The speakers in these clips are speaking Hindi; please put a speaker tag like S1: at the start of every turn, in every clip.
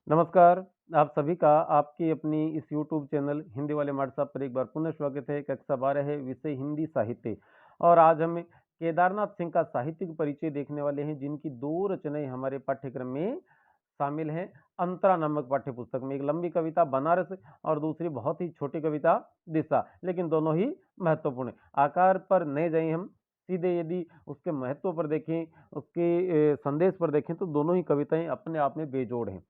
S1: नमस्कार, आप सभी का आपकी अपनी इस यूट्यूब चैनल हिंदी वाले मार्ट साहब पर एक बार पुनः स्वागत है। कक्षा 12 है, विषय हिंदी साहित्य और आज हम केदारनाथ सिंह का साहित्यिक परिचय देखने वाले हैं, जिनकी 2 रचनाएँ हमारे पाठ्यक्रम में शामिल हैं। अंतरा नामक पाठ्य पुस्तक में एक लंबी कविता बनारस और दूसरी बहुत ही छोटी कविता दिशा, लेकिन दोनों ही महत्वपूर्ण हैं। आकार पर नहीं जाएँ हम, सीधे यदि उसके महत्व पर देखें, उसके संदेश पर देखें तो दोनों ही कविताएँ अपने आप में बेजोड़ हैं।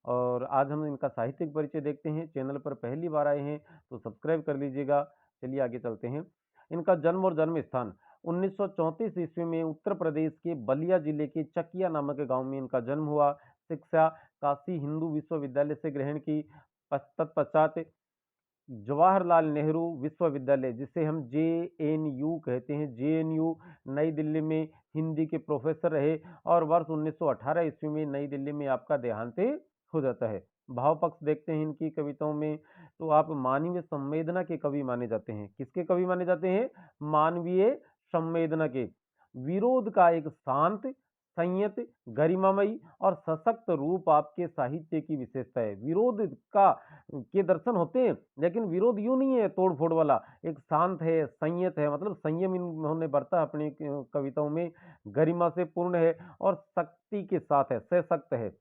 S1: और आज हम इनका साहित्यिक परिचय देखते हैं। चैनल पर पहली बार आए हैं तो सब्सक्राइब कर लीजिएगा। चलिए आगे चलते हैं। इनका जन्म और जन्म स्थान 1934 ईस्वी में उत्तर प्रदेश के बलिया जिले के चकिया नामक गांव में इनका जन्म हुआ। शिक्षा काशी हिंदू विश्वविद्यालय से ग्रहण की। तत्पश्चात जवाहरलाल नेहरू विश्वविद्यालय, जिसे हम जेएनयू कहते हैं, जेएनयू नई दिल्ली में हिंदी के प्रोफेसर रहे और वर्ष 1918 ईस्वी में नई दिल्ली में आपका देहांत हो जाता है। भाव पक्ष देखते हैं इनकी कविताओं में तो आप मानवीय संवेदना के कवि माने जाते हैं। किसके कवि माने जाते हैं? मानवीय संवेदना के। विरोध का एक शांत, संयत, गरिमामयी और सशक्त रूप आपके साहित्य की विशेषता है। विरोध का के दर्शन होते हैं, लेकिन विरोध यूं नहीं है तोड़ फोड़ वाला। एक शांत है, संयत है, मतलब संयम इन्होंने बरता अपनी कविताओं में। गरिमा से पूर्ण है और शक्ति के साथ है, सशक्त है।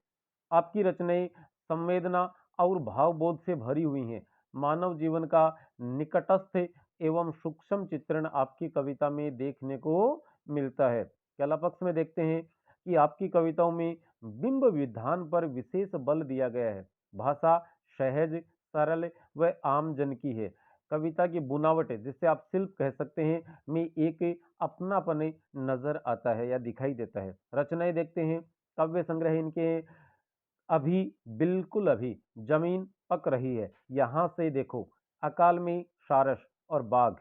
S1: आपकी रचनाएं संवेदना और भावबोध से भरी हुई हैं। मानव जीवन का निकटस्थ एवं सूक्ष्म चित्रण आपकी कविता में देखने को मिलता है। कला पक्ष में देखते हैं कि आपकी कविताओं में बिंब विधान पर विशेष बल दिया गया है। भाषा सहज, सरल व आम जन की है। कविता की बुनावट है, जिससे आप शिल्प कह सकते हैं, में एक अपनापन नजर आता है या दिखाई देता है। रचनाएं देखते हैं। काव्य संग्रह इनके अभी, बिल्कुल अभी, जमीन पक रही है, यहाँ से देखो, अकाल में सारस और बाघ।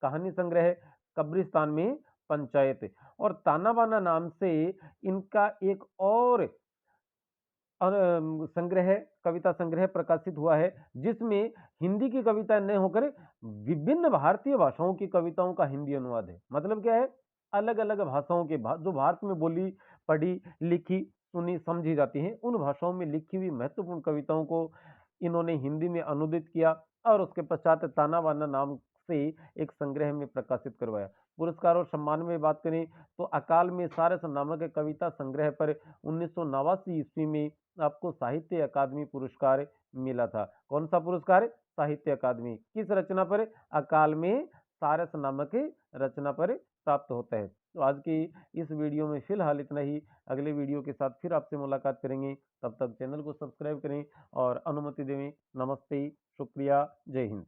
S1: कहानी संग्रह कब्रिस्तान में पंचायत और ताना बाना नाम से इनका एक और संग्रह, कविता संग्रह प्रकाशित हुआ है, जिसमें हिंदी की कविता न होकर विभिन्न भारतीय भाषाओं की कविताओं का हिंदी अनुवाद है। मतलब क्या है? अलग अलग भाषाओं के जो भारत में बोली, पढ़ी, लिखी, सुनी, समझी जाती हैं, उन भाषाओं में लिखी हुई महत्वपूर्ण कविताओं को इन्होंने हिंदी में अनुदित किया और उसके पश्चात ताना बाना नाम से एक संग्रह में प्रकाशित करवाया। पुरस्कार और सम्मान में बात करें तो अकाल में सारस नामक कविता संग्रह पर 1989 ईस्वी में आपको साहित्य अकादमी पुरस्कार मिला था। कौन सा पुरस्कार? साहित्य अकादमी। किस रचना पर? अकाल में सारस नामक रचना पर प्राप्त होता है। तो आज की इस वीडियो में फिलहाल इतना ही। अगले वीडियो के साथ फिर आपसे मुलाकात करेंगे। तब तक चैनल को सब्सक्राइब करें और अनुमति दें। नमस्ते, शुक्रिया, जय हिंद।